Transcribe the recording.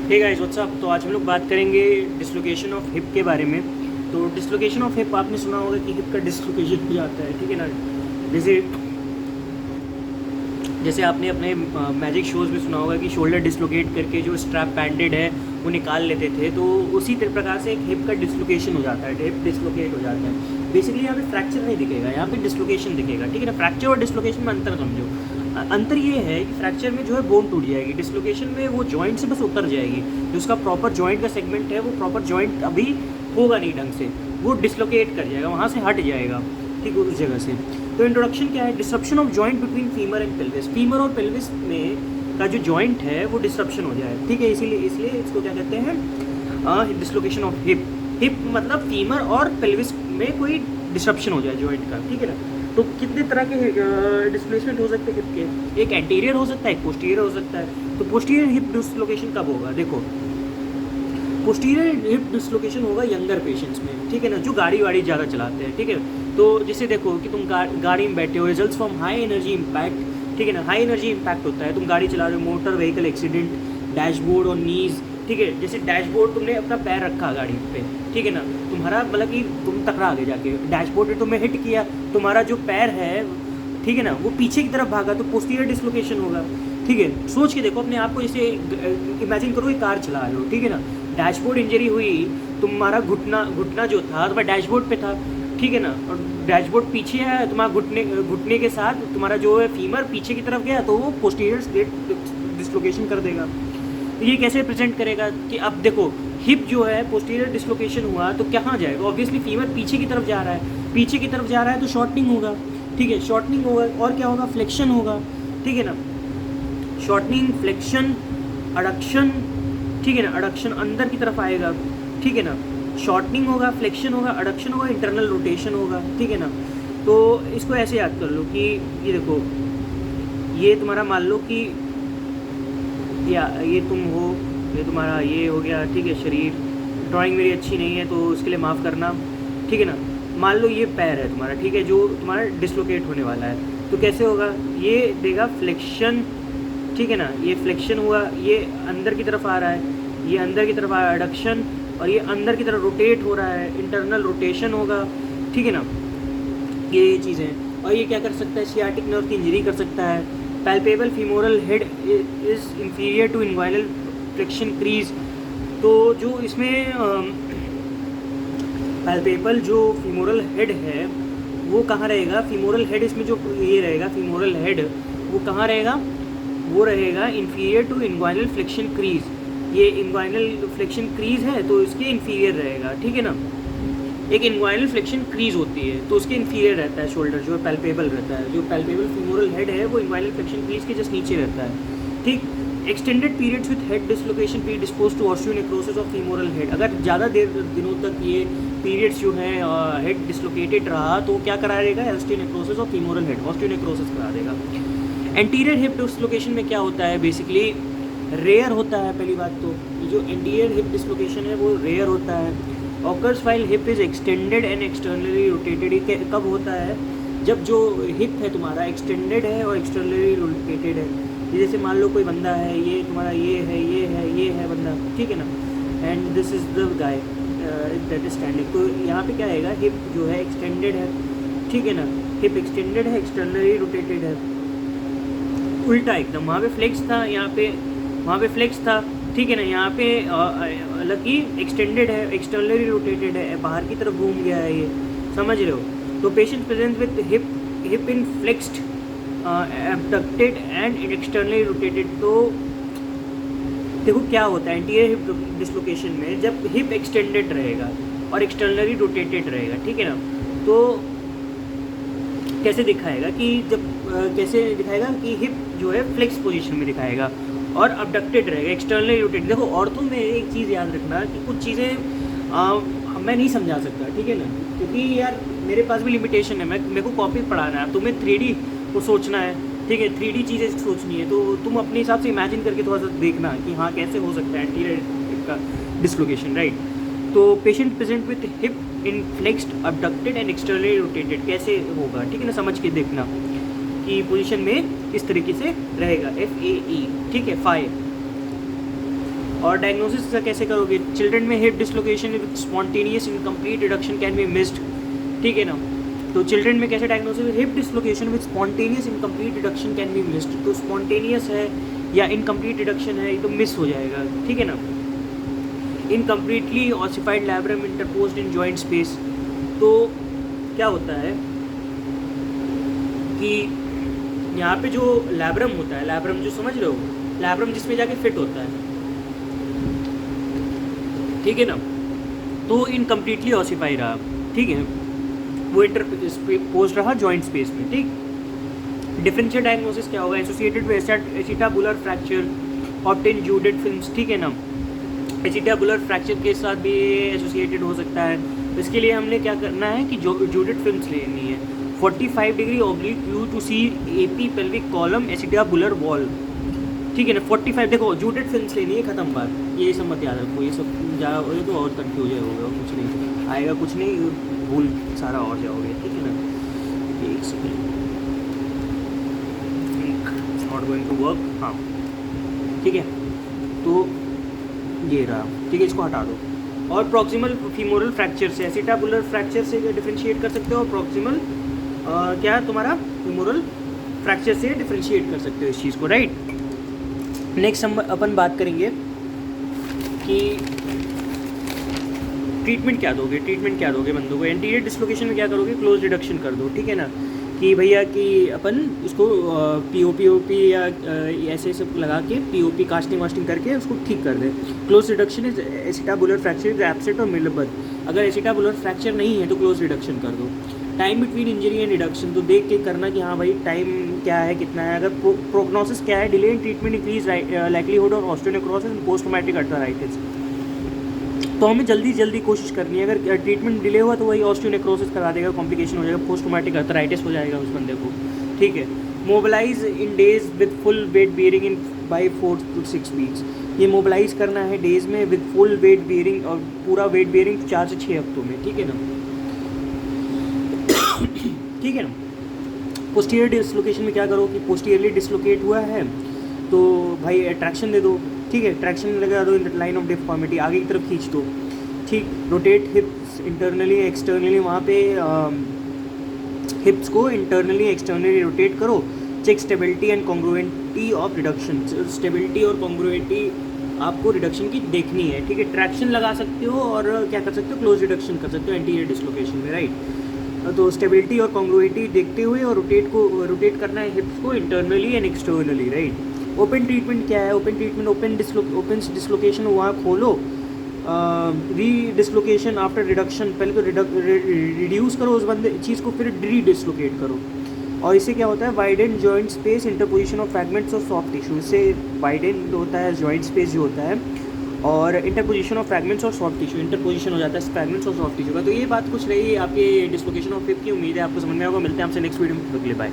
Hey guys what's up. तो आज हम लोग बात करेंगे डिसलोकेशन ऑफ हिप के बारे में। तो डिसलोकेशन ऑफ हिप आपने सुना होगा कि हिप का डिसलोकेशन हो जाता है, ठीक है ना। जैसे जैसे आपने अपने मैजिक शोज़ में सुना होगा कि शोल्डर डिसलोकेट करके जो स्ट्रैप बैंडेड है वो निकाल लेते थे, तो उसी प्रकार से एक हिप का डिसलोकेशन हो जाता है, हिप डिसलोकेट हो जाता है। बेसिकली यहाँ पे फ्रैक्चर नहीं दिखेगा, यहाँ पे डिसलोकेशन दिखेगा, ठीक है ना। फ्रैक्चर और डिसलोकेशन में अंतर समझो। अंतर ये है कि फ्रैक्चर में जो है बोन टूट जाएगी, डिसलोकेशन में वो जॉइंट से बस उतर जाएगी। जो उसका प्रॉपर जॉइंट का सेगमेंट है वो प्रॉपर जॉइंट अभी होगा नहीं ढंग से, वो डिसलोकेट कर जाएगा, वहाँ से हट जाएगा, ठीक है, उस जगह से। तो इंट्रोडक्शन क्या है, disruption of joint between femur and pelvis. Femur और पेल्विस में का जो जॉइंट है वो डिसरप्शन हो जाए, ठीक है। इसलिए इसको क्या कहते हैं, डिसलोकेशन ऑफ हिप। हिप मतलब फीमर और पेल्विस में कोई डिसरप्शन हो जाए जॉइंट का, ठीक है ना। तो कितने तरह के डिस्प्लेसमेंट हो सकते हैं हिप के, एक एंटीरियर हो सकता है, एक पोस्टीरियर हो सकता है। तो पोस्टीरियर हिप डिसलोकेशन कब होगा, देखो पोस्टीरियर हिप डिसलोकेशन होगा यंगर पेशेंट्स में, ठीक है ना, जो गाड़ी वाड़ी ज़्यादा चलाते हैं, ठीक है। तो जैसे देखो कि तुम गाड़ी में बैठे हो, results from high energy impact, ठीक है ना। हाई एनर्जी इम्पैक्ट होता है, तुम गाड़ी चला रहे हो, मोटर व्हीकल एक्सीडेंट, डैशबोर्ड और नीज, ठीक है। जैसे डैशबोर्ड तुमने अपना पैर रखा गाड़ी पे, ठीक है ना, तुम्हारा मतलब कि तुम टकरा गए जाके, डैशबोर्ड ने तुम्हें हिट किया, तुम्हारा जो पैर है, ठीक है ना, वो पीछे की तरफ भागा, तो पोस्टीरियर डिसलोकेशन होगा, ठीक है। सोच के देखो अपने आप को, जैसे इमेजिन करो कि कार चला रहे हो, ठीक है ना, डैशबोर्ड इंजरी हुई, तुम्हारा घुटना जो था तुम्हारा डैशबोर्ड पे था, ठीक है ना, और डैशबोर्ड पीछे है, तुम्हारा घुटने के साथ तुम्हारा जो है फीमर पीछे की तरफ गया, तो वो पोस्टीरियर डिसलोकेशन कर देगा। तो ये कैसे प्रेजेंट करेगा कि अब देखो हिप जो है पोस्टीरियर डिसलोकेशन हुआ तो कहाँ जाएगा, ऑब्वियसली फीमर पीछे की तरफ जा रहा है, पीछे की तरफ जा रहा है तो शॉर्टनिंग होगा, ठीक है, शॉर्टनिंग होगा, और क्या होगा, फ्लेक्शन होगा, ठीक है ना। शॉर्टनिंग, फ्लेक्शन, अडक्शन, ठीक है ना, अडक्शन अंदर की तरफ आएगा, ठीक है ना, शॉर्टनिंग होगा, फ्लेक्शन होगा, अडक्शन होगा, इंटरनल रोटेशन होगा, ठीक है ना। तो इसको ऐसे याद कर लो कि ये देखो, ये तुम्हारा मान लो कि या ये तुम हो, ये तुम्हारा ये हो गया, ठीक है। शरीर ड्राइंग मेरी अच्छी नहीं है तो उसके लिए माफ़ करना, ठीक है ना। मान लो ये पैर है तुम्हारा, ठीक है, जो तुम्हारा डिसलोकेट होने वाला है, तो कैसे होगा, ये देगा फ्लेक्शन, ठीक है ना, ये फ्लेक्शन हुआ, ये अंदर की तरफ आ रहा है, ये अंदर की तरफ आ रहा है एडक्शन, और ये अंदर की तरफ रोटेट हो रहा है, इंटरनल रोटेशन होगा, ठीक है ना। ये चीज़ें, और ये क्या कर सकता है, सियाटिक नर्व की इंजरी कर सकता है। Palpable femoral head is inferior to inguinal flexion crease. तो जो इसमें पैल्पेबल जो फीमोरल हेड है वो कहाँ रहेगा, फीमोरल हेड इसमें जो ये रहेगा फीमोरल हेड, वो कहाँ रहेगा, वो रहेगा inferior to inguinal flexion crease. ये इन्वाइनल फ्लेक्शन क्रीज है तो इसके इंफीरियर रहेगा, ठीक है ना। एक इन्वाइनल फ्लेक्शन क्रीज होती है तो उसके इंफीरियर रहता है शोल्डर, जो पैल्पेबल रहता है, जो पैल्पेबल फीमोरल हेड है वो इन्वाइनल फ्लेक्शन क्रीज के जस्ट नीचे रहता है, ठीक। Extended periods with head dislocation predispose to osteonecrosis of femoral head. अगर ज़्यादा दिनों तक ये पीरियड्स जो है हेड डिसलोकेटेड रहा तो क्या करा देगा, osteonecrosis of femoral head, osteonecrosis करा देगा। एंटीरियर हिप डिसलोकेशन में क्या होता है, बेसिकली रेयर होता है। पहली बात तो जो एंटीरियर हिप डिसलोकेशन है वो रेयर होता है। Occurs while hip is extended and externally rotated. कब होता है, जब जो हिप है तुम्हारा एक्सटेंडेड है और एक्सटर्नली रोटेटेड है। जैसे मान लो कोई बंदा है, ये तुम्हारा ये है बंदा, ठीक है ना, and this is the guy that is standing. तो यहाँ पे क्या आएगा, हिप जो है एक्सटेंडेड है, ठीक है ना, हिप एक्सटेंडेड है, एक्सटर्नली रोटेटेड है, उल्टा एकदम। वहाँ पे फ्लेक्स था, यहाँ पे वहाँ पे फ्लेक्स था, ठीक है ना, यहाँ पे हालांकि एक्सटेंडेड है, एक्सटर्नली रोटेटेड है, बाहर की तरफ घूम गया है, ये समझ रहे हो। तो patient present with hip in flexed abducted and externally rotated. तो देखो क्या होता है एंटीरियर हिप डिसलोकेशन में, जब हिप एक्सटेंडेड रहेगा और एक्सटर्नली रोटेटेड रहेगा, ठीक है ना, तो कैसे दिखाएगा कि जब कैसे दिखाएगा कि हिप जो है फ्लेक्स पोजीशन में दिखाएगा और अबडक्टेड रहेगा, एक्सटर्नली रोटेटेड। देखो औरतों में एक चीज़ याद रखना कि कुछ चीज़ें मैं नहीं समझा सकता, ठीक है ना, क्योंकि यार मेरे पास भी लिमिटेशन है, मेरे को कॉपी पढ़ाना है, तुम्हें 3D को सोचना है, ठीक है, 3D चीज़ें सोचनी है, तो तुम अपने हिसाब से इमेजिन करके थोड़ा सा देखना कि हाँ कैसे हो सकता है एंटीरियर का डिसलोकेशन, राइट। तो patient present with hip in flexed abducted and externally rotated कैसे होगा, ठीक है ना, समझ के देखना कि पोजीशन में इस तरीके से रहेगा, FAE, ठीक है, फाइ। और डायग्नोसिस का कैसे करोगे? चिल्ड्रन में hip dislocation with spontaneous incomplete reduction can be missed, ठीक है ना। तो चिल्ड्रन में कैसे diagnosis? Hip dislocation with spontaneous incomplete reduction can be missed. तो स्पॉन्टेनियस है या इनकम्प्लीट रिडक्शन है, ये तो मिस हो जाएगा, ठीक है ना। Incompletely ossified labrum interposed in joint space. तो क्या होता है कि यहाँ पे जो लैब्रम होता है, लैब्रम जो समझ रहे हो, लैब्रम जिसमें जाके फिट होता है, ठीक है ना, तो इनकम्प्लीटली ऑसिफाई रहा, ठीक है, वो इंटरपोज रहा जॉइंट स्पेस में, ठीक। डिफरेंशियल डायग्नोसिस क्या होगा? Associated with acetabular fracture obtain Judet films, ठीक है ना। एसिटाबुलर फ्रैक्चर के साथ भी एसोसिएटेड हो सकता है। तो इसके लिए हमने क्या करना है कि जो जूडेड फिल्म्स लेनी है। 45 degree oblique view to see AP pelvic column acetabular wall, ठीक है ना। 45 देखो जूडेड फिल्म्स लेनी है, खत्म बात, ये सब मत याद रखो, ये सब ज़्यादा हो तो और कन्फ्यूज होगा, कुछ नहीं आएगा, कुछ नहीं भूल सारा और जाओगे, ठीक है ना। एक second, not going to work, हाँ ठीक है। तो ये रहा, ठीक है, इसको हटा दो। और प्रॉक्सिमल फीमोरल फ्रैक्चर से, एसिटाबुलर फ्रैक्चर से डिफरेंशिएट कर सकते हो, और प्रॉक्सिमल क्या है तुम्हारा फीमोरल फ्रैक्चर से डिफरेंशिएट कर सकते हो इस चीज़ को, राइट। नेक्स्ट हम अपन बात करेंगे कि ट्रीटमेंट क्या दोगे, ट्रीटमेंट क्या दोगे बंदों को। एंटीरियर डिसलोकेशन में क्या करोगे? क्लोज रिडक्शन कर दो, ठीक है ना, कि भैया कि अपन उसको पीओपी या ऐसे सब लगा के पीओपी कास्टिंग वास्टिंग करके उसको ठीक कर दें। Close reduction is acetabular fracture is absent और मिलेबल। अगर एसिटाबुलर फ्रैक्चर नहीं है तो क्लोज रिडक्शन कर दो। Time between injury and reduction, तो देख के करना कि हाँ भाई टाइम क्या है, कितना है। अगर प्रोग्नोसिस क्या है? Delay in treatment increase likelihood और osteonecrosis and post traumatic arthritis. तो हमें जल्दी कोशिश करनी है। अगर ट्रीटमेंट डिले हुआ तो वही ऑस्टियोनेक्रोसिस करा देगा, कॉम्प्लिकेशन हो जाएगा, पोस्ट ट्रॉमेटिक अर्थराइटिस हो जाएगा उस बंदे को, ठीक है। Mobilise in days with full weight bearing in by 4 to 6 weeks. ये मोबिलाइज करना है डेज में विद फुल वेट बियरिंग, और पूरा वेट बियरिंग 4 से 6 हफ्तों में, ठीक है ना, ठीक है ना। पोस्टीरियर डिसलोकेशन में क्या करो कि पोस्टीरियरली डिसलोकेट हुआ है तो भाई ट्रैक्शन दे दो, ठीक है, ट्रैक्शन लगा दो in the line of deformity, आगे की तरफ खींच दो, ठीक। रोटेट हिप्स इंटरनली एक्सटर्नली, वहाँ पे हिप्स को इंटरनली एक्सटर्नली रोटेट करो। Check stability and congruity of reduction, stability और कॉन्ग्रुएंटी आपको रिडक्शन की देखनी है, ठीक है। ट्रैक्शन लगा सकते हो और क्या कर सकते हो? क्लोज रिडक्शन कर सकते हो एंटीरियर डिसलोकेशन में, राइट। तो स्टेबिलिटी और कॉन्ग्रुएंटी देखते हुए और रोटेट करना है हिप्स को internally and externally, right. Open treatment क्या है? ओपन ट्रीटमेंट ओपन डिसलोकेशन वहाँ खोलो, री डिसलोकेशन आफ्टर रिडक्शन, पहले तो रिड्यूस करो उस बंदे चीज़ को, फिर री डिसलोकेट करो। और इससे क्या होता है? Widen joint space, interposition of fragments of soft tissue, इससे वाइडन होता है जॉइंट स्पेस जो होता है, और इंटरपोजिशन ऑफ फ्रैगमेंट्स और सॉफ्ट टिश्यू, इंटरपोजिशन हो जाता है फ्रैगमेंट्स और सॉफ्ट टिश्यू का। तो ये बात कुछ रही आपके डिसलोकेशन ऑफ हिप की। उम्मीद है आपको समझ में आएगा। मिलते हैं आपसे नेक्स्ट वीडियो में, बाय।